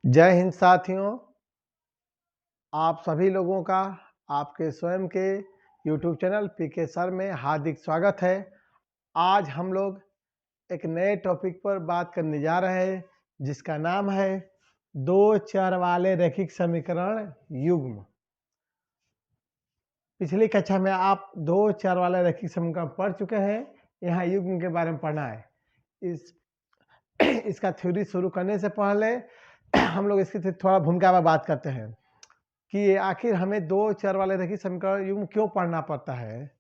जय हिंद साथियों, आप सभी लोगों का आपके स्वयं के YouTube चैनल पीके सर में हार्दिक स्वागत है। आज हम लोग एक नए टॉपिक पर बात करने जा रहे हैं जिसका नाम है दो चर वाले रैखिक समीकरण युग्म। पिछली कक्षा में आप दो चर वाले रैखिक समीकरण पढ़ चुके हैं। यहाँ युग्म के बारे में पढ़ना है। इसका थ्योरी शुरू करने से पहले हम लोग इसकी थोड़ा भूमिका में बात करते हैं कि आखिर हमें दो चर वाले रैखिक समीकरण युग्म क्यों पढ़ना पड़ता है,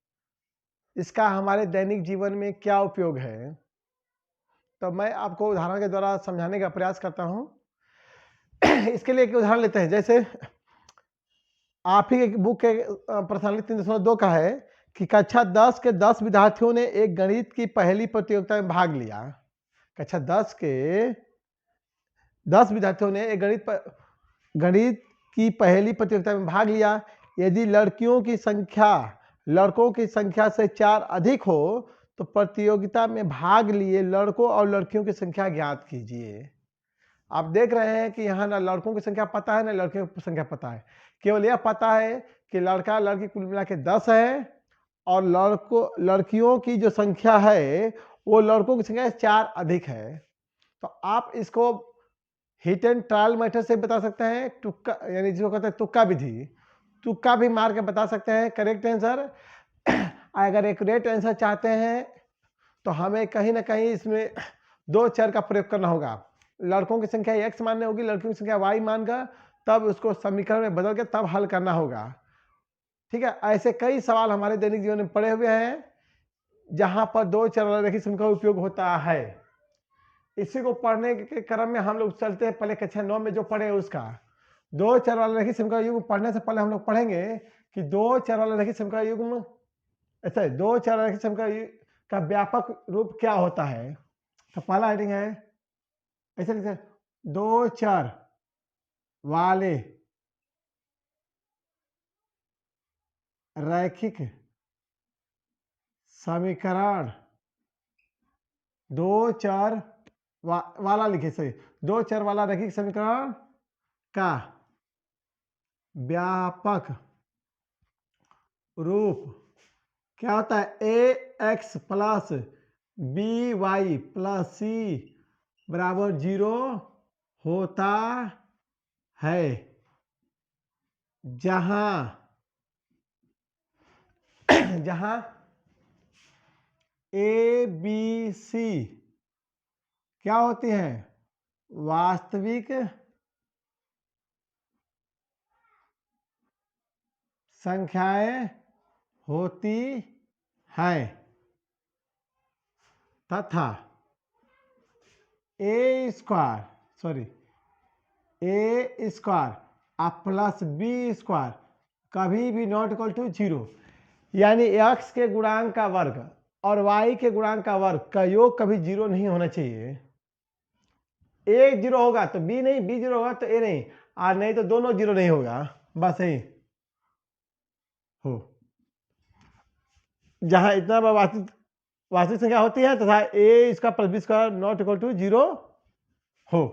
इसका हमारे दैनिक जीवन में क्या उपयोग है। तो मैं आपको उदाहरण के द्वारा समझाने का प्रयास करता हूं। इसके लिए एक उदाहरण लेते हैं। जैसे आप ही एक बुक के प्रश्नावली 3.2 का है कि कक्षा 10 के 10 विद्यार्थियों ने एक गणित की पहली प्रतियोगिता में भाग लिया। कक्षा 10 के 10 विद्यार्थियों ने एक गणित की पहली प्रतियोगिता में भाग लिया। यदि लड़कियों की संख्या लड़कों की संख्या से 4 अधिक हो तो प्रतियोगिता में भाग लिए लड़कों और लड़कियों की संख्या ज्ञात कीजिए। आप देख रहे हैं कि यहाँ ना लड़कों की संख्या पता है ना लड़कियों की संख्या पता है। केवल यह पता है कि लड़का लड़की कुल मिला के 10 है और लड़कियों की जो संख्या है वो लड़कों की संख्या 4 अधिक है। तो आप इसको हिट एंड ट्रायल मेथड से बता सकते हैं, तुक्का यानी जिसको कहते हैं तुक्का विधि, तुक्का भी मार के बता सकते हैं करेक्ट आंसर। अगर एक्यूरेट आंसर चाहते हैं तो हमें कहीं ना कहीं इसमें दो चर का प्रयोग करना होगा। लड़कों की संख्या x माननी होगी, लड़कियों की संख्या y मानकर तब उसको समीकरण में बदल के तब हल करना होगा। ठीक है, ऐसे कई सवाल हमारे दैनिक जीवन में पड़े हुए हैं जहां पर दो चर वाले रैखिक समीकरण का उपयोग होता है। इसी को पढ़ने के क्रम में हम लोग चलते हैं पहले कक्षा 9 में जो पढ़े उसका। दो चर वाले रैखिक समीकरण युग्म पढ़ने से पहले हम लोग पढ़ेंगे कि दो चर वाले रैखिक समीकरण युग्म ऐसे दो चर रैखिक समीकरण का व्यापक रूप क्या होता है। तो पहला हेडिंग है ऐसे लिखते हैं, दो चर वाले रैखिक समीकरण दो चर वाला लिखे सही दो चर वाला रैखिक समीकरण का व्यापक रूप क्या होता है। A x plus b y plus c बराबर 0 होता है जहां ए बी सी क्या होती है, वास्तविक संख्याएं होती है तथा ए स्क्वायर प्लस बी स्क्वायर कभी भी नॉट इक्वल टू 0, यानी x के गुणांक का वर्ग और y के गुणांक का वर्ग का योग कभी 0 नहीं होना चाहिए। a 0 होगा तो b नहीं, b 0 होगा तो a नहीं, और नहीं तो दोनों 0 नहीं होगा। बस यही हो जहां इतना वास्तविक संख्या होती है तथा a इसका plus b square not equal to 0 हो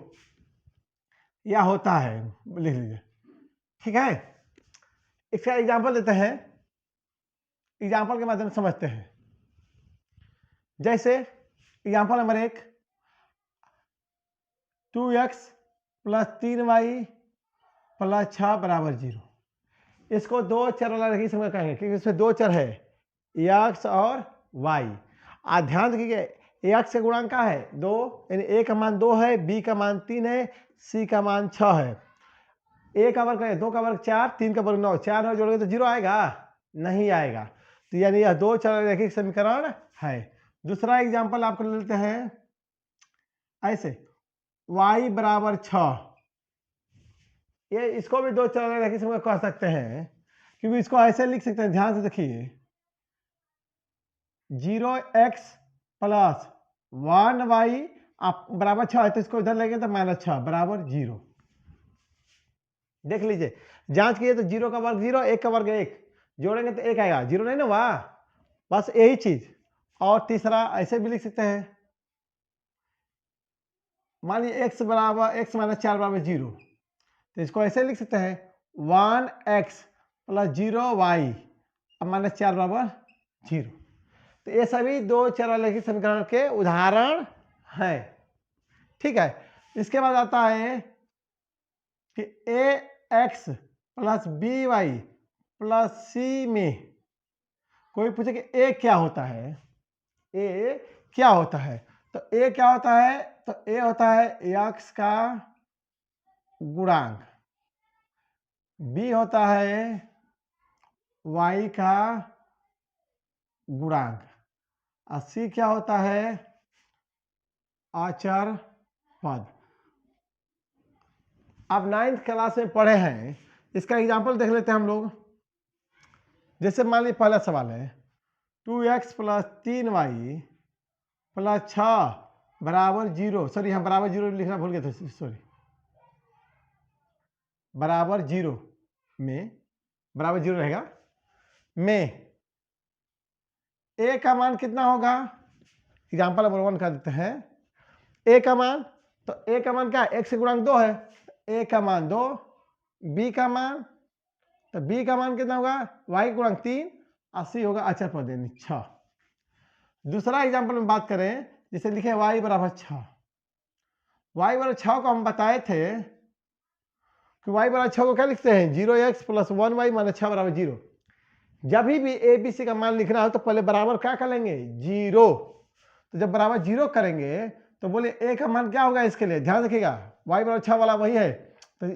या होता है, लिख लीजिए। ठीक है, इसका एग्जांपल देते हैं, एग्जांपल के माध्यम से समझते हैं। जैसे example number 1, 2x plus 3y plus 6 बराबर 0। इसको दो चर वाला रैखिक समीकरण कहेंगे क्योंकि इसमें दो चर है x और y। आज ध्यान रखिए x का गुणांक क्या है 2, यानी a का मान 2 है, b का मान 3 है, c का मान 6 है। a का वर्ग है 2 का वर्ग 4, 3 का वर्ग 9, 4 9 जोड़ोगे तो 0 आएगा, नहीं आएगा। तो यानी यह दो चर वाला रैखिक समीकरण है। दूसरा एग्जांपल आपको लेते हैं ऐसे, y बराबर 6, ये इसको भी दो चर वाला रैखिक समीकरण कह सकते हैं क्योंकि इसको ऐसे लिख सकते हैं, ध्यान से देखिए 0x प्लस 1y बराबर 6 है तो इसको इधर लेंगे तो -6 बराबर 0। देख लीजिए, जांच कीजिए तो 0 का वर्ग 0, 1 का वर्ग 1, जोड़ेंगे तो 1 आएगा, 0 नहीं ना हुआ, बस यही चीज। और तीसरा ऐसे भी लिख सकते हैं मान लीजिए x बराबर x माइनस 4 बराबर 0, तो इसको ऐसे लिख सकते हैं 1x प्लस 0y अब माइनस 4 बराबर 0। तो ये सभी दो चर वाले रैखिक समीकरण के उदाहरण हैं। ठीक है, इसके बाद आता है कि ax plus by plus c में कोई पूछे कि a क्या होता है, a क्या होता है, तो a क्या होता है, तो a होता है x का गुणांक, b होता है y का गुणांक और c क्या होता है, अचर पद। आप 9th क्लास में पढ़े हैं, इसका एग्जाम्पल देख लेते हैं हम लोग। जैसे मान लीजिए पहला सवाल है 2x प्लस 3y प्लस 6 बराबर 0, सॉरी यहाँ बराबर 0 लिखना भूल गए थे, सॉरी बराबर 0 में, बराबर 0 रहेगा में a का मान कितना होगा, एग्जाम्पल नंबर 1 कर देते हैं। a का मान, तो a का मान क्या है, x के गुणांक 2 है, a का मान 2, b का मान, तो b का मान कितना होगा, y का गुणांक 3 और c होगा अचर पद यानी 6। दूसरा एग्जाम्पल में बात करें, जैसे लिखे y बराबर 6, y बराबर 6 को हम बताए थे कि y बराबर 6 को क्या लिखते हैं, 0x प्लस 1y माइनस 6 बराबर 0। जब भी ए बी सी का मान लिखना हो तो पहले बराबर क्या करेंगे, 0। तो जब बराबर 0 करेंगे तो बोले a का मान क्या होगा, इसके लिए ध्यान रखिएगा y बराबर 6 वाला वही है, तो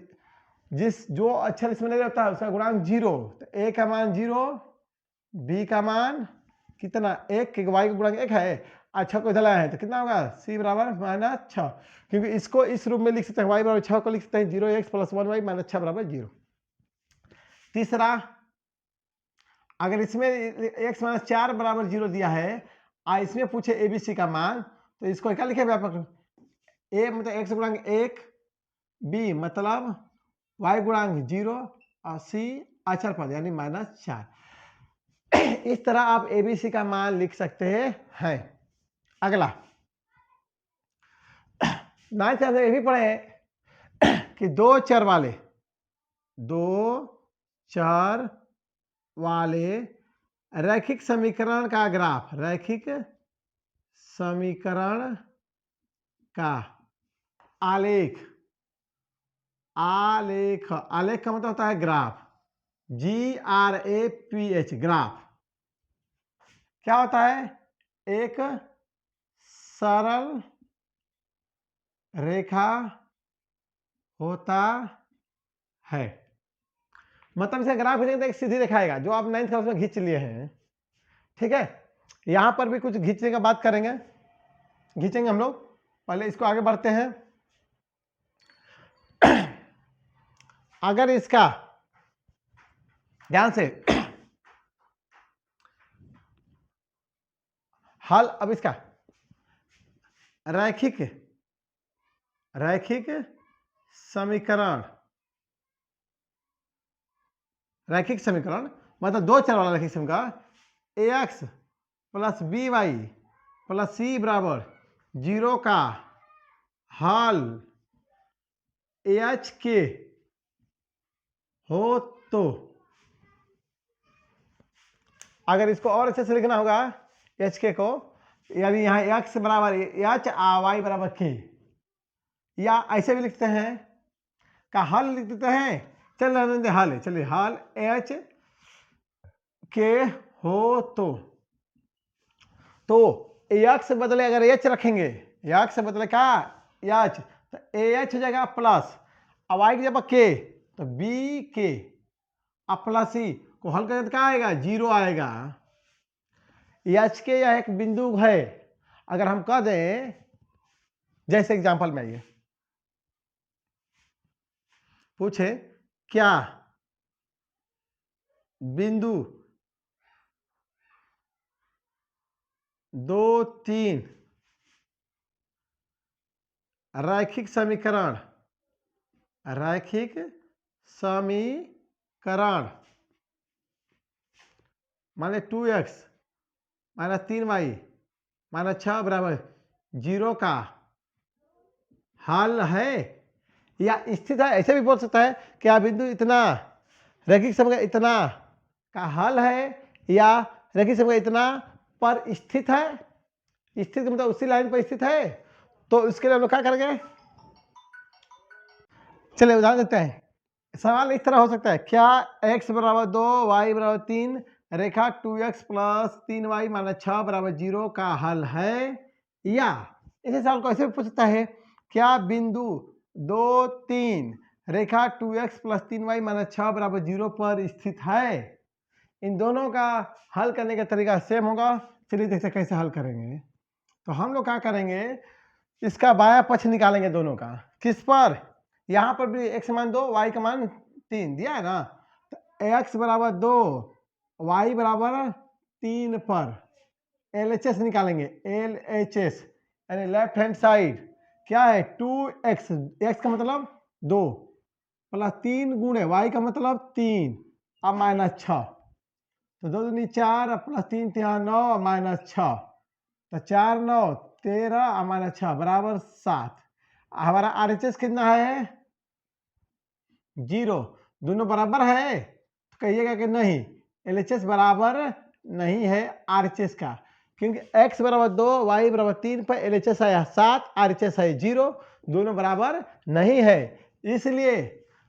जिस जो अक्षर इसमें नहीं रहता है उसका गुणांक 0, तो a का मान 0, b का मान कितना 1, क्योंकि y का गुणांक 1 है, अच्छा को इधर लाया है तो कितना होगा, c बराबर माइनस 6, क्योंकि इसको इस रूप में लिख सकते हैं, y बराबर 6 को लिख सकते हैं 0x प्लस 1y माइनस 6 बराबर 0। तीसरा, अगर इसमें x माइनस 4 बराबर 0 दिया है और इसमें पूछे ए बी सी का मान, तो इसको क्या लिखे व्यापक, a मतलब x गुणांक 1, b मतलब y गुणांक 0 और c अचर पद यानी माइनस 4। इस तरह आप ए बी सी का मान लिख सकते हैं। अगला 9th क्लास में ये भी पढ़े हैं कि दो चर वाले रैखिक समीकरण का ग्राफ, रैखिक समीकरण का आलेख, आलेख का मतलब होता है ग्राफ, GRAPH ग्राफ क्या होता है, एक सरल रेखा होता है, मतलब इसे ग्राफ खींचेंगे तो एक सीधी रेखा आएगा, जो आप 9th क्लास में खींच लिए हैं। ठीक है, यहां पर भी कुछ खींचने का बात करेंगे, खींचेंगे हम लोग, पहले इसको आगे बढ़ते हैं। अगर इसका ध्यान से हल, अब इसका रैखिक समीकरण, रैखिक समीकरण मतलब दो चर वाला रैखिक समीकरण ax plus by plus c बराबर 0 का हल ah के हो, तो अगर इसको और अच्छे से लिखना होगा एच के को, यानी यहाँ x बराबर एच y बराबर k, या ऐसे भी लिखते हैं का हल लिख देते हैं, चल हल है, चलिए हल एच के हो, तो x बदले अगर h रखेंगे, x बदले क्या h, तो ah हो जाएगा प्लस, अब y की जगह k तो b के अब प्लस c को हल करें तो क्या आएगा, 0 आएगा। एच के यह एक बिंदु है, अगर हम कह दें जैसे एग्जांपल में आइए, पूछे क्या बिंदु 2 3 रैखिक समीकरण माने 2x माइनस 3y माइनस 6 बराबर 0 का हल है या स्थित है। ऐसे भी बोल सकता है क्या बिंदु इतना रैखिक समीकरण इतना का हल है या रैखिक समीकरण इतना पर स्थित है। स्थित मतलब उसी लाइन पर स्थित है। तो इसके लिए हम लोग क्या करेंगे, चलिए उदाहरण देते हैं। सवाल इस तरह हो सकता है, क्या x बराबर 2 y बराबर 3 रेखा 2x प्लस 3y माइनस 6 बराबर 0 का हल है। या इसे सवाल को ऐसे भी पूछ सकता है, क्या बिंदु 2 3 रेखा 2x प्लस 3y माइनस 6 बराबर 0 पर स्थित है। इन दोनों का हल करने का तरीका सेम होगा। चलिए देखते कैसे हल करेंगे। तो हम लोग क्या करेंगे, इसका बायां पक्ष निकालेंगे दोनों का। किस पर, यहाँ पर भी x मान 2 y का मान 3 दिया है ना। तो x बराबर 2 y बराबर 3 पर LHS निकालेंगे। LHS यानी लेफ्ट हैंड साइड क्या है 2x, x का मतलब 2 प्लस 3 गुणे y का मतलब 3 अब माइनस 6। तो 2 दूनी 4 प्लस 3 3 9 माइनस 6। तो 4 9 13 माइनस 6 बराबर 7। हमारा RHS कितना है 0। दोनों बराबर है तो कहिएगा कि नहीं, LHS बराबर नहीं है RHS का, क्योंकि x बराबर 2 y बराबर 3 पर LHS आया 7, RHS है 0, दोनों बराबर नहीं है। इसलिए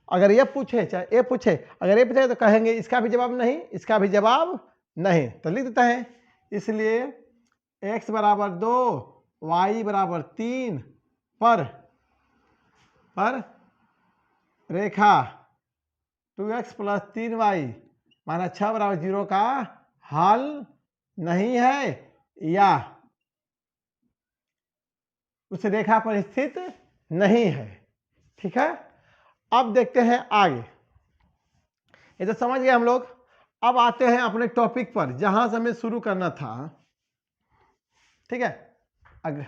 अगर ये पूछे चाहे ये पूछे, अगर ये पूछे तो कहेंगे इसका भी जवाब नहीं, इसका भी जवाब नहीं। तो लिख देता है, इसलिए x बराबर 2 y बराबर 3 पर रेखा 2x प्लस 3y माइनस 6 बराबर 0 का हल नहीं है या उस रेखा पर स्थित नहीं है। ठीक है, अब देखते हैं आगे। ये तो समझ गए हम लोग। अब आते हैं अपने टॉपिक पर जहां से हमें शुरू करना था। ठीक है, अगले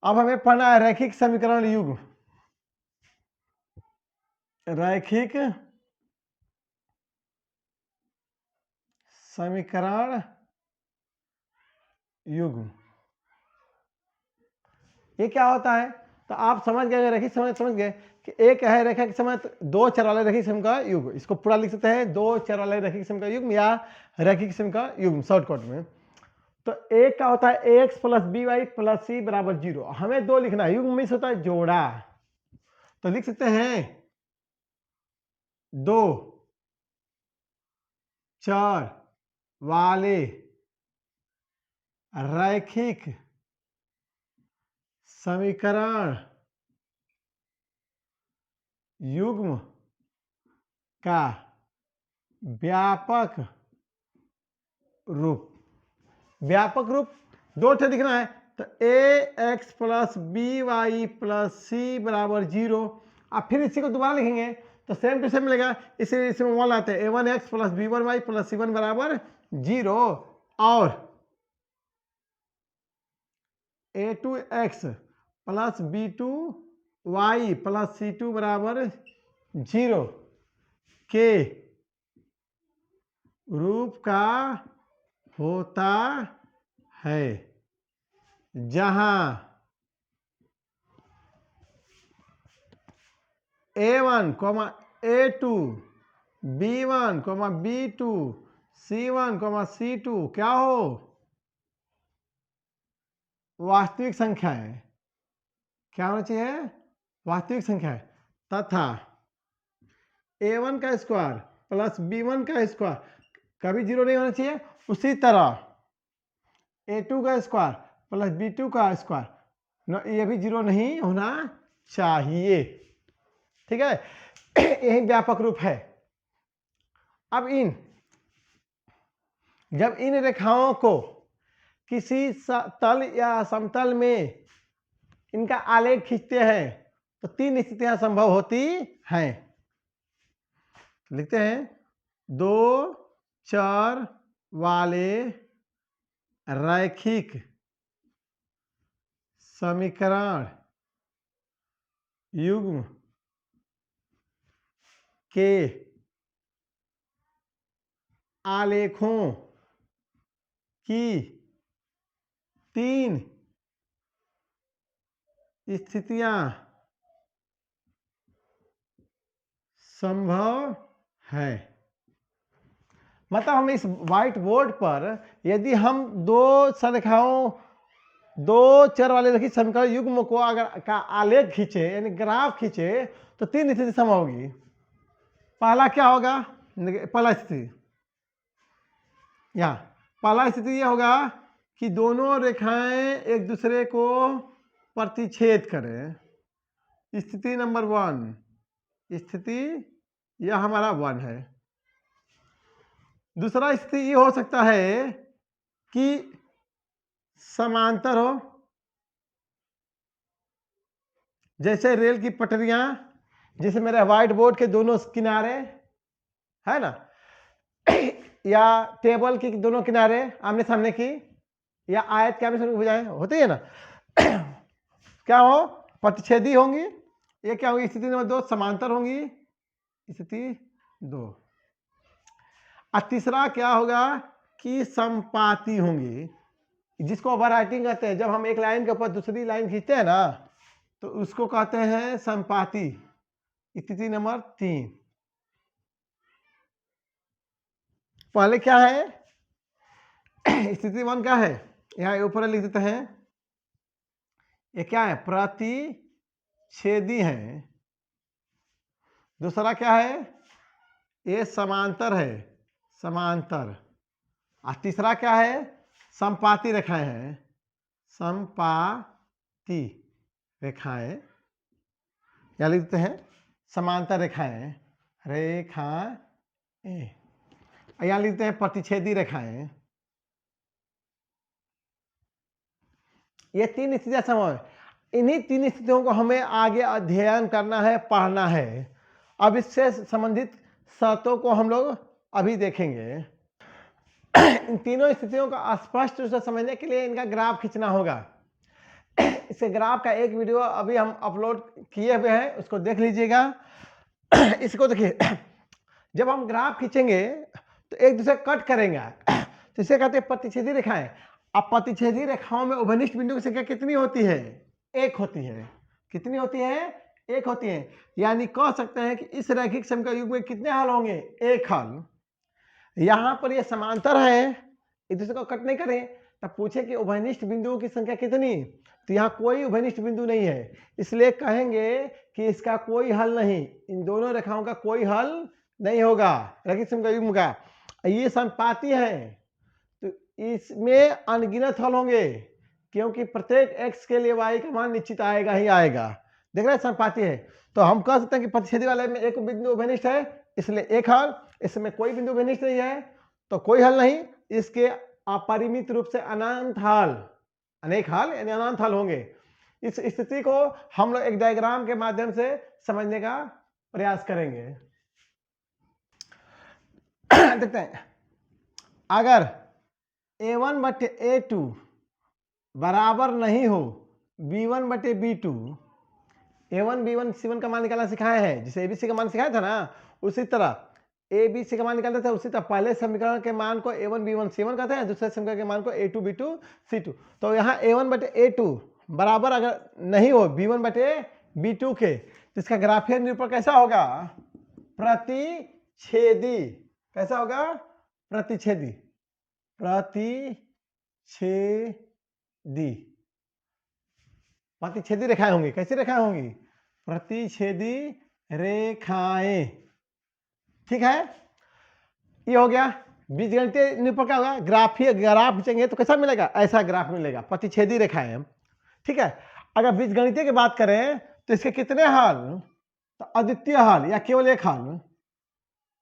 अब हमें पढ़ना है रैखिक समीकरण युग्म। रैखिक समीकरण युग्म ये क्या होता है, तो आप समझ गए, रैखिक समीकरण समझ गए कि एक है रेखा के समय दो चर वाले रैखिक समीकरण युग्म। इसको पूरा लिख सकते हैं दो चर वाले रैखिक समीकरण युग्म या रैखिक समीकरण युग्म शॉर्टकट में। तो एक का होता है x plus b y plus c बराबर 0। हमें दो लिखना है, युग्म मीन्स होता है जोड़ा। तो लिख सकते हैं दो चर वाले रैखिक समीकरण युग्म का व्यापक रूप। व्यापक रूप दो ठे दिखना है, तो a x plus b y plus c बराबर 0। अब फिर इसी को दोबारा लिखेंगे तो सेम टू सेम मिलेगा, इसलिए इसमें वन लाते हैं a one x plus b one y plus c one बराबर 0 और a two x plus b two y plus c two बराबर 0 के रूप का होता है, जहां A1, A2, B1, B2, C1, C2 क्या हो वास्तविक संख्या है। क्या होना चाहिए वास्तविक संख्या है, तथा A1 का स्क्वायर प्लस B1 का स्क्वायर कभी 0 नहीं होना चाहिए। उसी तरह A2 का स्क्वायर प्लस B2 का स्क्वायर ये भी 0 नहीं होना चाहिए। ठीक है, यही व्यापक रूप है। अब जब इन रेखाओं को किसी तल या समतल में इनका आलेख खींचते हैं तो तीन स्थितियां संभव होती हैं। लिखते हैं दो चर वाले रैखिक समीकरण युग्म के आलेखों की तीन स्थितियां संभव है। मतलब हम इस व्हाइट बोर्ड पर यदि हम दो संरेखाओं, दो चर वाले रैखिक समीकरण युग्म को अगर का आलेख खींचे यानी ग्राफ खींचे तो तीन स्थिति संभव होगी। पहला क्या होगा? पहला स्थिति यहाँ पहला स्थिति यह होगा कि दोनों रेखाएं एक दूसरे को प्रतिच्छेद करें। स्थिति नंबर 1, स्थिति यह हमारा 1 है। दूसरा स्थिति ये हो सकता है कि समांतर हो, जैसे रेल की पटरियां, जैसे मेरे व्हाइट बोर्ड के दोनों किनारे है ना, या टेबल के दोनों किनारे आमने सामने की, या आयत के आमने सामने भुजाएं होती है ना, क्या हो? प्रतिच्छेदी होंगी। ये क्या होगी? स्थिति नंबर 2 समांतर होंगी, स्थिति 2। और तीसरा क्या होगा कि संपाती होंगी, जिसको ओवरराइटिंग कहते हैं। जब हम एक लाइन के ऊपर दूसरी लाइन खींचते हैं ना तो उसको कहते हैं संपाती। स्थिति नंबर 3। पहले क्या है? स्थिति 1 क्या है? यहाँ ऊपर लिख देते हैं, ये क्या है? प्रतिच्छेदी है। दूसरा क्या है? ये समांतर है, समांतर। और तीसरा क्या है? संपाती रेखाएं हैं, संपाती रेखाएं। क्या लिख देते हैं? समांतर रेखाएं, रेखाएं। यहाँ लिखते हैं प्रतिच्छेदी रेखाएं। ये तीन स्थितियां संभव है। इन्हीं तीन स्थितियों को हमें आगे अध्ययन करना है, पढ़ना है। अब इससे संबंधित शर्तों को हम लोग अभी देखेंगे। इन तीनों स्थितियों को स्पष्ट रूप से समझने के लिए इनका ग्राफ खींचना होगा। इसके ग्राफ का एक वीडियो अभी हम अपलोड किए हुए हैं, उसको देख लीजिएगा। इसको देखिए, जब हम ग्राफ खींचेंगे तो एक दूसरे कट करेंगे, तो इसे कहते हैं प्रतिच्छेदी रेखाएं। अब प्रतिच्छेदी रेखाओं में उभयनिष्ठ बिंदु की संख्या कितनी होती है? 1 होती है। कितनी होती है? 1 होती है। यानी कह सकते हैं कि इस रैखिक समीकरण युग्म में कितने हल होंगे? 1 हल। यहां पर ये समांतर है, एक दूसरे को कट नहीं करें, तब पूछे कि उभयनिष्ठ बिंदुओं की संख्या कितनी, तो यहाँ कोई उभयनिष्ठ बिंदु नहीं है, इसलिए कहेंगे कि इसका कोई हल नहीं, इन दोनों रेखाओं का कोई हल नहीं होगा रैखिक समीकरण युग्म का। ये संपाती है तो इसमें अनगिनत हल होंगे, क्योंकि प्रत्येक x के लिए y का मान निश्चित आएगा ही आएगा। देख रहे हैं, संपाती है तो हम कह सकते हैं कि प्रतिच्छेदी वाले में एक बिंदु उभयनिष्ठ है, इसलिए 1 हल। इसमें कोई बिंदु उभयनिष्ठ नहीं है तो कोई हल नहीं। इसके अपरिमित रूप से अनंत हल, अनेक हल यानी अनंत हल होंगे। इस स्थिति को हम लोग एक डायग्राम के माध्यम से समझने का प्रयास करेंगे। देखते हैं, अगर a1 बटे a2 बराबर नहीं हो b1 बटे b2, a1 b1 c1 का मान निकालना सिखाया है, जिसे abc का मान सिखाया था ना, उसी तरह abc का मान निकालते थे। उसी तरह पहले समीकरण के मान को a1 b1 c1 कहते हैं, दूसरे समीकरण के मान को a2 b2 c2। तो यहाँ a1 बटे a2 बराबर अगर नहीं हो b1 बटे b2 के, तो इसका ग्राफीय निरूपण कैसा होगा? प्रतिच्छेदी। कैसा होगा? प्रतिच्छेदी। प्रतिच्छेदी, प्रतिच्छेदी रेखाएं होंगी। कैसी रेखाएं होंगी? प्रतिच्छेदी रेखाएं। ठीक है, ये हो गया। बीजगणितीय निरूपण क्या होगा? ग्राफीय ग्राफ खींचेंगे तो कैसा मिलेगा? ऐसा ग्राफ मिलेगा, प्रतिच्छेदी रेखाएं। ठीक है, अगर बीजगणितीय की बात करें तो इसके कितने हल? तो अद्वितीय हल या केवल एक हल?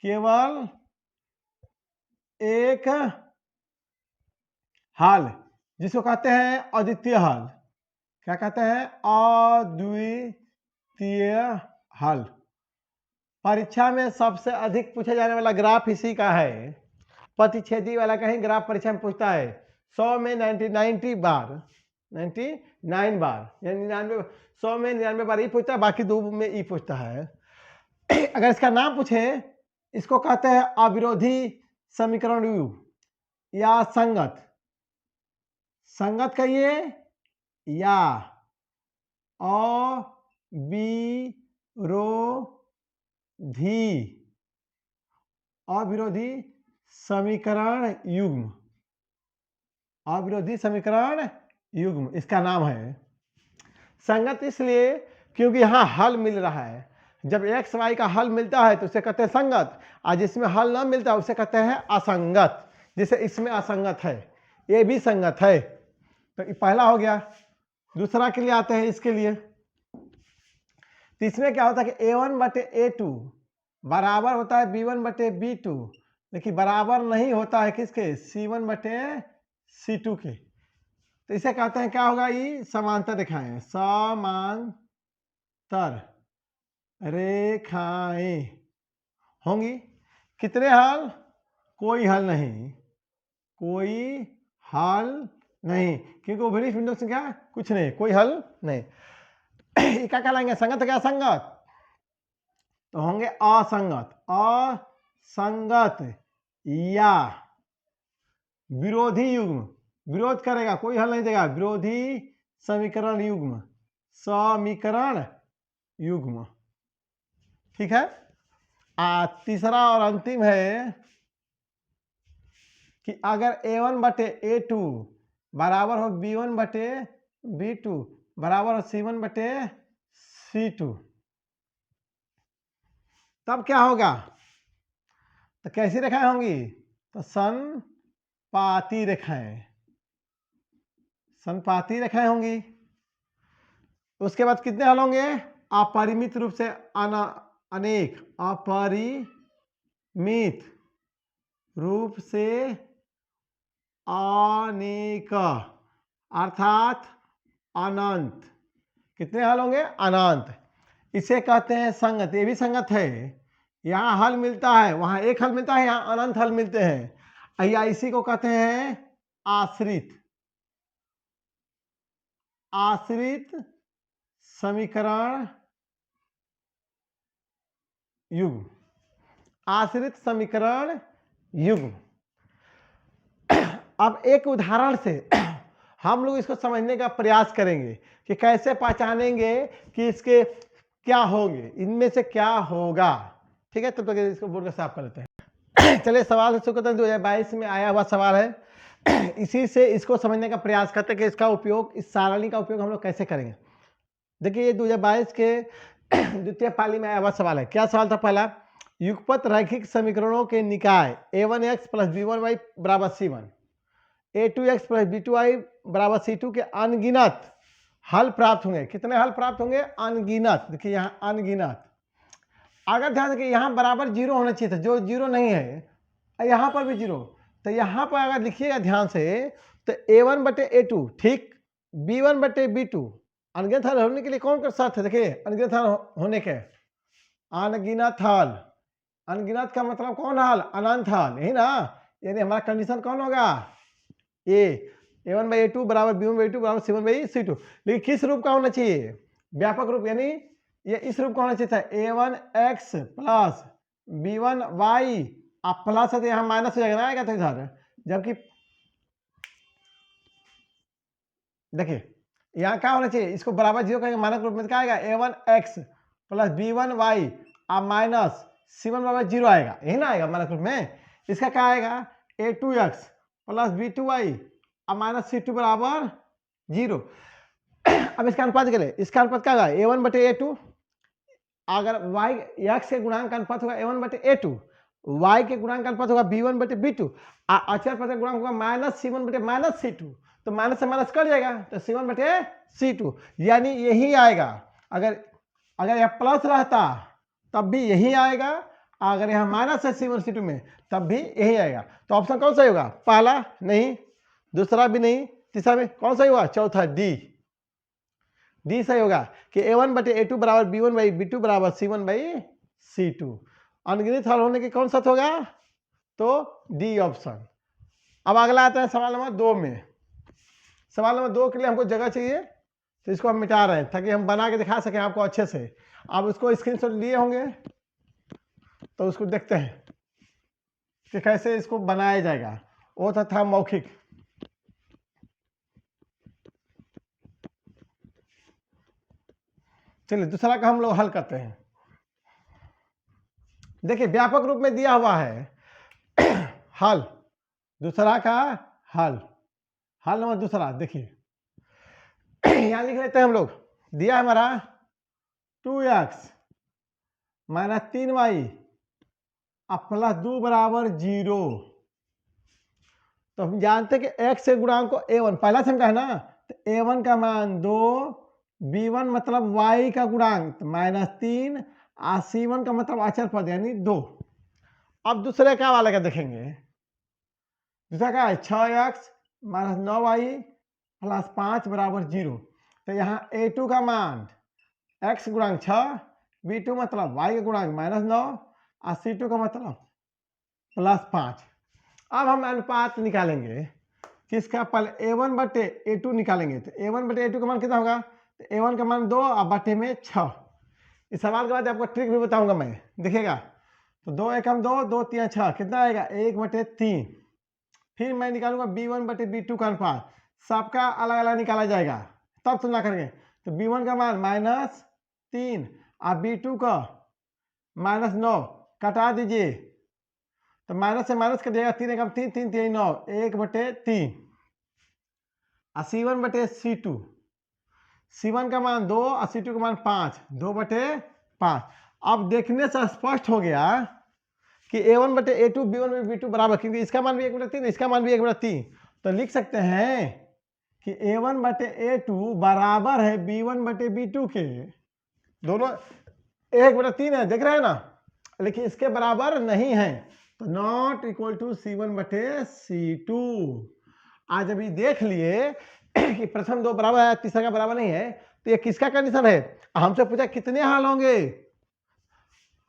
केवल एक हल, जिसको कहते हैं अद्वितीय हल। क्या कहते हैं? अद्वितीय हल। परीक्षा में सबसे अधिक पूछे जाने वाला ग्राफ इसी का है। प्रतिच्छेदी वाला कहीं ग्राफ परीक्षा में पूछता है 100 में 90 बार, 99 बार, यानी 99, 100 में 99 बार ये पूछता है, बाकी 2 में ये पूछता है। अगर इसका नाम पूछे, इसको कहते हैं अविरोधी समीकरण युग्म या संगत। संगत कहिए या अविरोधी समीकरण युग्म, अविरोधी समीकरण युग्म इसका नाम है। संगत इसलिए क्योंकि यहाँ हल मिल रहा है। जब एक्स वाई का हल मिलता है तो उसे कहते हैं संगत, और जिसमें हल ना मिलता उसे कहते हैं असंगत। जैसे इसमें असंगत है, ये भी संगत है, तो ये पहला हो गया। दूसरा के लिए आते हैं, इसके लिए तीसरे क्या होता है कि A1 बटे A2 बराबर होता है B1 बटे B2, लेकिन बराबर नहीं होता है किसके, C1 बटे C2 के। तो इसे कहते हैं क्या होगा, ये समांतर रेखाएं, समांतर रेखाएं होंगी। कितने हल, कोई हल नहीं, कोई हल नहीं, क्योंकि ओवरी विंडो से क्या कुछ नहीं, कोई हल नहीं। क्या कहलाएंगे, संगत क्या असंगत, तो होंगे असंगत, असंगत या विरोधी युग्म, विरोध करेगा, कोई हल नहीं देगा, विरोधी समीकरण युग्म, समीकरण युग्म। ठीक है। तीसरा और अंतिम है कि अगर A1 बटे A2 बराबर हो B1 बटे B2 बराबर हो C1 बटे C2, तब क्या होगा, तो कैसी रेखाएं होंगी, तो संपाती रेखाएं, संपाती रेखाएं होंगी। उसके बाद कितने हल होंगे, अपरिमित रूप से अनेक, अपरिमित रूप से अनेक अर्थात अनंत। कितने हल होंगे, अनंत। इसे कहते हैं संगत, ये भी संगत है। यहाँ हल मिलता है, वहां एक हल मिलता है, यहाँ अनंत हल मिलते हैं। या इसी को कहते हैं आश्रित, आश्रित समीकरण युग्म, आश्रित समीकरण युग्म। अब एक उदाहरण से हम लोग इसको समझने का प्रयास करेंगे कि कैसे पहचानेंगे कि इसके क्या होंगे, इनमें से क्या होगा। ठीक है, तब तक इसको बोर्ड का साफ कर लेते हैं। चलिए सवाल शुरू करते हैं। 2022 में आया हुआ सवाल है, इसी से इसको समझने का प्रयास करते हैं कि इसका उपयोग, इस सारणी का उपयोग हम लोग कैसे करेंगे। देखिए ये 2022 के द्वितीय पाली में आया हुआ सवाल है। क्या सवाल था पहला, युगपत रैखिक समीकरणों के निकाय A1x प्लस B1y बराबर C1, A2x प्लस B2y बराबर C2 के अनगिनत हल प्राप्त होंगे। कितने हल प्राप्त होंगे, अनगिनत। देखिए यहाँ अनगिनत। अगर ध्यान रखिए यहाँ बराबर जीरो होना चाहिए था, जो जीरो नहीं है, यहाँ पर भी जीरो। तो यहाँ पर अगर लिखिएगा ध्यान से, तो A1 बटे A2 ठीक, B1 बटे B2 अनगिनत हल होने के लिए कौन कर साथ है, देखिए अनगिनत हल होने के, अनगिनत हल, अनगिनत का मतलब कौन हल, अनंत हल, यही ना। यानी हमारा कंडीशन कौन होगा, A1 बाई A2 बराबर B1 बाई A2 बराबर C1 बाई C2। लेकिन किस रूप का होना चाहिए, व्यापक रूप, यानी ये इस रूप का होना चाहिए था, A1x प्लस B1y, आप प्लस है तो यहाँ माइनस हो जाएगा ना, आएगा तो इधर। जबकि देखिए यहाँ क्या होना चाहिए, इसको बराबर जीरो करेंगे, मानक रूप में क्या आएगा, A1x प्लस B1y अब माइनस C1 बराबर जीरो आएगा, यही ना आएगा मानक रूप में। इसका क्या आएगा, A2x प्लस B2y अब माइनस C2 बराबर जीरो। अब इसका अनुपात के लिए, इसका अनुपात क्या होगा, A1 बटे A2, अगर y x के गुणांक का अनुपात होगा A1 बटे A2, y के गुणांक का अनुपात होगा B1 बटे B2, अचर पद का गुणांक होगा माइनस C1 बटे माइनस C2, तो माइनस से माइनस कट जाएगा, तो C1 बटे C2, यानी यही आएगा। अगर यह प्लस रहता तब भी यही आएगा, अगर यहाँ माइनस है C1 C2 में तब भी यही आएगा। तो ऑप्शन कौन सा होगा, पहला नहीं, दूसरा भी नहीं, तीसरा भी, कौन सा होगा, चौथा डी सही होगा कि A1 बटे A2 बराबर B1 बाई B2 बराबर C1 बाई C2। अनगिनत हल होने के कौन सा होगा, तो डी ऑप्शन। अब अगला आता है सवाल नंबर 2 में। सवाल नंबर 2 के लिए हमको जगह चाहिए, तो इसको हम मिटा रहे हैं ताकि हम बना के दिखा सकें आपको अच्छे से। आप उसको स्क्रीनशॉट लिए होंगे, तो उसको देखते हैं कि कैसे इसको बनाया जाएगा। वो था मौखिक। चलिए दूसरा का हम लोग हल करते हैं। देखिए व्यापक रूप में दिया हुआ है हल, दूसरा का हल, हल नंबर दूसरा देखिए यहां लिख लेते हैं हम लोग। दिया हमारा 2x माइनस 3y अब प्लस 2 बराबर 0। तो हम जानते हैं कि x से गुणांक को a1 पहला संख्या है ना, तो a1 का मान 2, b1 मतलब y का गुणांक माइनस 3 और c1 का मतलब अचर पद यानी 2। अब दूसरे का वाले का देखेंगे। दूसरा क्या है 6x माइनस 9y प्लस 5 बराबर 0। तो यहाँ a2 का मान x गुणांक 6, b2 मतलब y का गुणांक माइनस 9 और c2 का मतलब प्लस 5। अब हम अनुपात निकालेंगे किसका, पहले a1 बटे a2 निकालेंगे। तो a1 बटे a2 का मान कितना होगा, तो a1 का मान 2 और बटे में 6। इस सवाल के बाद आपको ट्रिक भी बताऊंगा मैं, देखिएगा। तो 2 एकम 2, 2 3 6 कितना आएगा 1 बटे 3। फिर मैं निकालूंगा b1 बटे b2 का अनुपात, सबका अलग अलग निकाला जाएगा तब तुलना करेंगे। तो b1 का मान माइनस 3 और b2 का माइनस 9 कटा दीजिए। तो माइनस से माइनस कट जाएगा, 3 एकम 3, 3 3 9, 1 बटे 3 और c1 बटे c2, c1 का मान 2 और c2 का मान 5, 2 बटे 5। अब देखने से स्पष्ट हो गया कि a1 बटे a2 b1 बटे b2 बराबर, क्योंकि इसका मान भी 1 बटे 3 इसका मान भी 1 बटे 3। तो लिख सकते हैं कि a1 बटे a2 बराबर है b1 बटे b2 के, दोनों 1 बटे 3 है, देख रहे हैं ना, लेकिन इसके बराबर नहीं है। तो नॉट इक्वल टू c1 बटे c2। आज अभी देख लिए कि प्रथम दो बराबर है, तीसरा का बराबर नहीं है, तो ये किसका कंडीशन है। हमसे पूछा कितने हल होंगे,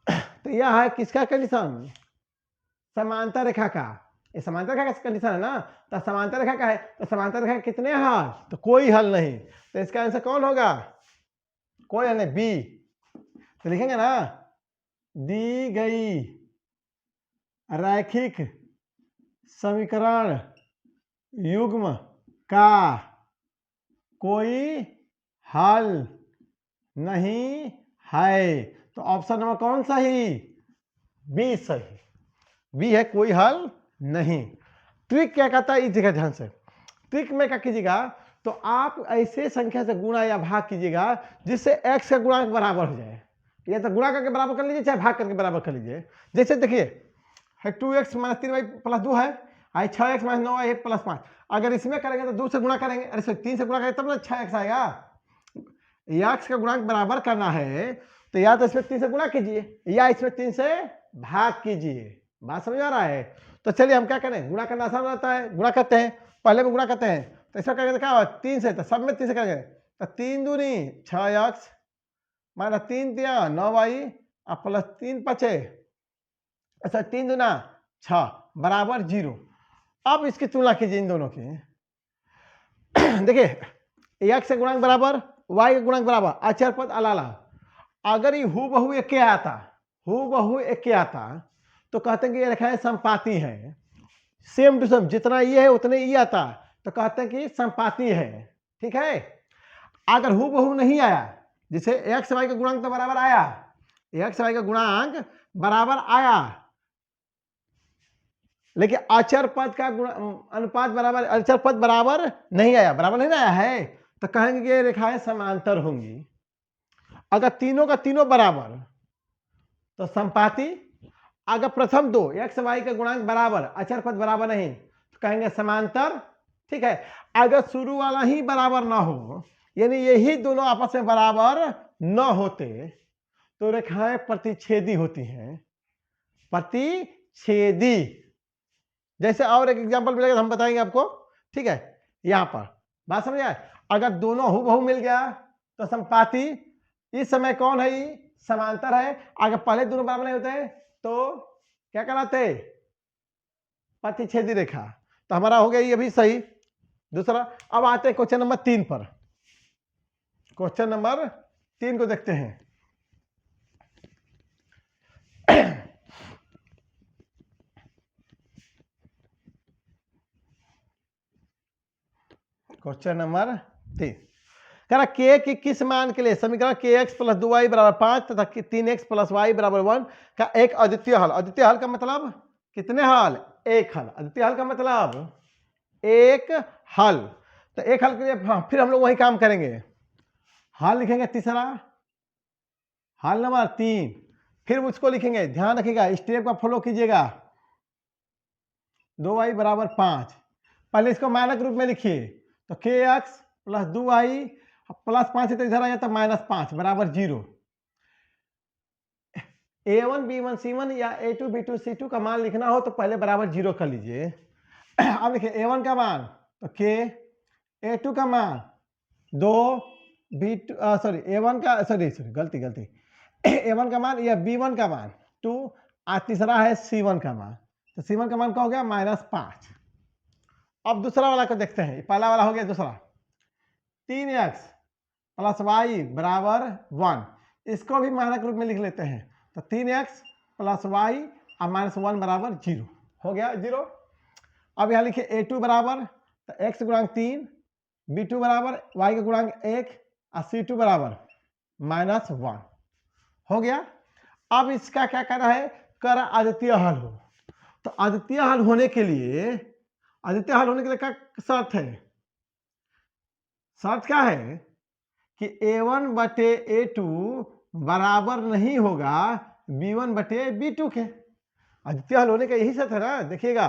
तो यह है किसका कंडीशन, समांतर रेखा का। ये समांतर रेखा का कंडीशन है ना, तो समांतर रेखा का है, तो समांतर रेखा कितने हल, तो कोई हल नहीं। तो इसका आंसर कौन होगा, कोई हल नहीं, बी। तो लिखेंगे ना, दी गई रैखिक समीकरण युग्म का कोई हल नहीं है। तो ऑप्शन नंबर कौन सही, बी सही, बी है, कोई हल नहीं। ट्रिक क्या कहता है इस जगह ध्यान से, ट्रिक में क्या कीजिएगा, तो आप ऐसे संख्या से गुणा या भाग कीजिएगा जिससे x का गुणांक बराबर हो जाए, या तो गुणा करके बराबर कर लीजिए चाहे भाग करके बराबर कर लीजिए। जैसे देखिए 2x माइनस 3y प्लस 2 है, 6x माइनस 9y है प्लस 5। अगर इसमें करेंगे तो 2 से गुणा करेंगे, अरे 3 से गुणा करेंगे तब ना 6x आएगा। x का गुणांक बराबर करना है तो या तो इसमें 3 से गुणा कीजिए या इसमें 3 से भाग कीजिए। बात समझ आ रहा है। तो चलिए हम क्या करें, गुणा करना आसान रहता है, गुणा करते हैं, पहले में गुणा करते हैं। तो इसमें करेंगे तो क्या होगा 3 से, तो सब में 3 से करेंगे तो 3 दूनी 6x माइनस 3 दिया 9y और प्लस 3 5 अच्छा 3 दूना 6 बराबर 0। अब इसकी तुलना कीजिए इन दोनों की। देखिए x से गुणांक बराबर y के गुणांक बराबर, अचर पद अलाला। अगर ये हूबहू एक के आता, हूबहू एक के आता तो कहते हैं कि ये रेखाएं संपाती है, सेम टू सेम, जितना ये है उतने ये आता तो कहते हैं कि संपाती है। ठीक है, अगर हूबहू नहीं आया, जैसे एक्स वाई का गुणांक तो बराबर आया, एक्स वाई का गुणांक बराबर आया, लेकिन अचर पद का अनुपात बराबर, अचर पद बराबर नहीं आया, बराबर नहीं आया है, तो कहेंगे कि ये रेखाएं समांतर होंगी। अगर तीनों का तीनों बराबर तो संपाती, अगर प्रथम दो एक्स वाई का गुणांक बराबर अचर पद बराबर नहीं तो कहेंगे समांतर। ठीक है, अगर शुरू वाला ही बराबर ना हो, यानी यही दोनों आपस में बराबर न होते तो रेखाएं प्रतिच्छेदी होती हैं, प्रतिच्छेदी। जैसे और एक एग्जांपल मिलेगा हम बताएंगे आपको। ठीक है, यहां पर बात समझ आए, अगर दोनों हूबहू मिल गया तो संपाती, इस समय कौन है, समांतर है। अगर पहले दोनों बराबर नहीं होते तो क्या कहलाते, प्रतिच्छेदी रेखा। तो हमारा हो गया ये भी सही दूसरा। अब आते हैं क्वेश्चन नंबर 3 पर। क्वेश्चन नंबर 3 को देखते हैं। क्वेश्चन नंबर 3 कह रहा के की किस मान के लिए समीकरण के एक्स प्लस 2y बराबर 5 तथा 3x प्लस वाई बराबर 1 का एक अद्वितीय हल। अद्वितीय हल का मतलब कितने हल? एक हल। अद्वितीय हल का मतलब एक हल। तो एक हल के लिए हाँ, फिर हम लोग वही काम करेंगे। हल लिखेंगे तीसरा, हल नंबर 3, फिर उसको लिखेंगे। ध्यान रखिएगा, स्टेप का फॉलो कीजिएगा। 2y बराबर 5, पहले इसको माइनस रूप में लिखिए। तो के एक्स प्लस 2y प्लस 5 है तो इधर आ जाता -5 बराबर 0। a1 b1 c1 या a2 b2 c2 का मान लिखना हो तो पहले बराबर 0 कर लीजिए। अब देखिए a1 का मान तो k, a2 का मान 2, b2 a1 का गलती a1 का मान या b1 का मान 2 और तीसरा है c1 का मान। तो c1 का मान क्या हो गया? -5। अब दूसरा वाला को देखते हैं। पहला वाला हो गया, दूसरा 3x प्लस वाई बराबर 1, इसको भी मानक रूप में लिख लेते हैं। तो 3x प्लस वाई और -1 बराबर 0 हो गया 0। अब यहाँ लिखिए a2 बराबर तो x गुणांक 3, b2 बराबर y का गुणांक 1 और c2 बराबर -1 हो गया। अब इसका क्या करना है? कर अद्वितीय हल हो। तो अद्वितीय हल होने के लिए क्या शर्त है? शर्त क्या है कि a1 बटे a2 बराबर नहीं होगा b1 बटे b2 के। अद्वितीय हल होने का यही शर्त है ना। देखिएगा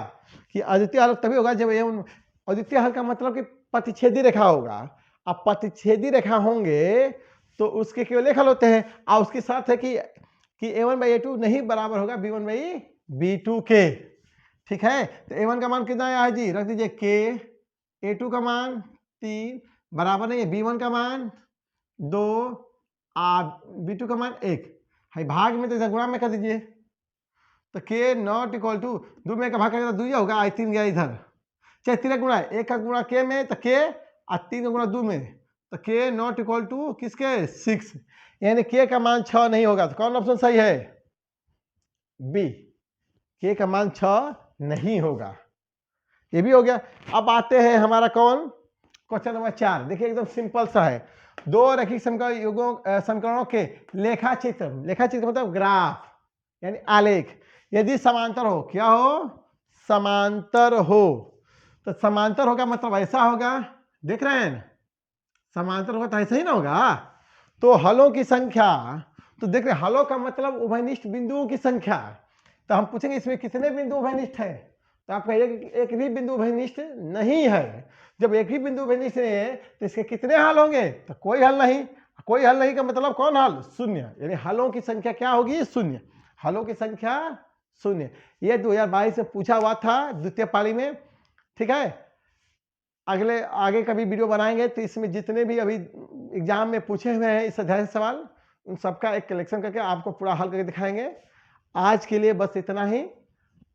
कि अद्वितीय हल तभी होगा जब अद्वितीय हल का मतलब कि प्रतिच्छेदी रेखा होगा। अब प्रतिच्छेदी रेखा होंगे तो उसके केवल एक हल होते हैं, और उसकी शर्त है कि a1 बाई a2 नहीं बराबर होगा b1 बाई b2 के। ठीक है, तो a1 का मान कितना आया जी? रख दीजिए k, a2 का मान 3 बराबर नहीं है b1 का मान 2 और b2 का मान 1 है। भाग में तो इधर गुणा में कर दीजिए। तो k नॉट इक्वल टू 2 में का भाग करेगा 2 होगा, आई 3 गया इधर, चाहे 3 गुणा है, 1 का गुणा k में तो k और 3 का गुणा 2 में, तो k नॉट इक्वल टू किसके? 6, यानी k का मान 6 नहीं होगा। तो कौन ऑप्शन सही है? बी, k का मान 6 नहीं होगा। ये भी हो गया। अब आते हैं हमारा कौन? Question number 4। देखिए एकदम सिंपल सा है। दो रैखिक समीकरणों के लेखाचित्र मतलब ग्राफ यानी आलेख यदि समांतर हो, क्या हो? समांतर हो। तो समांतर होगा मतलब ऐसा होगा, देख रहे हैं, समांतर होगा तो ऐसा ही ना होगा। तो हलों की संख्या, तो देख रहे हलों का मतलब उभयनिष्ठ बिंदुओं की संख्या। तो हम पूछेंगे इसमें कितने बिंदु उभयनिष्ठ है? तो आप कहिए एक भी बिंदु उभयनिष्ठ नहीं है। जब एक ही बिंदु उभयनिष्ठ नहीं है तो इसके कितने हल होंगे? तो कोई हल नहीं। कोई हल नहीं का मतलब कौन हल? शून्य। यानी हलों की संख्या क्या होगी? शून्य। हलों की संख्या शून्य। ये 2022 में पूछा हुआ था द्वितीय पाली में। ठीक है, आगे कभी वीडियो बनाएंगे तो इसमें जितने भी अभी एग्जाम में पूछे हुए हैं इस अध्याय से सवाल, उन सबका एक कलेक्शन करके आपको पूरा हल करके दिखाएंगे। आज के लिए बस इतना ही।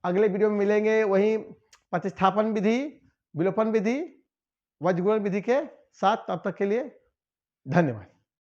अगले वीडियो में मिलेंगे वही प्रतिस्थापन विधि, विलोपन विधि, वज्रगुणन विधि के साथ। तब तक के लिए धन्यवाद।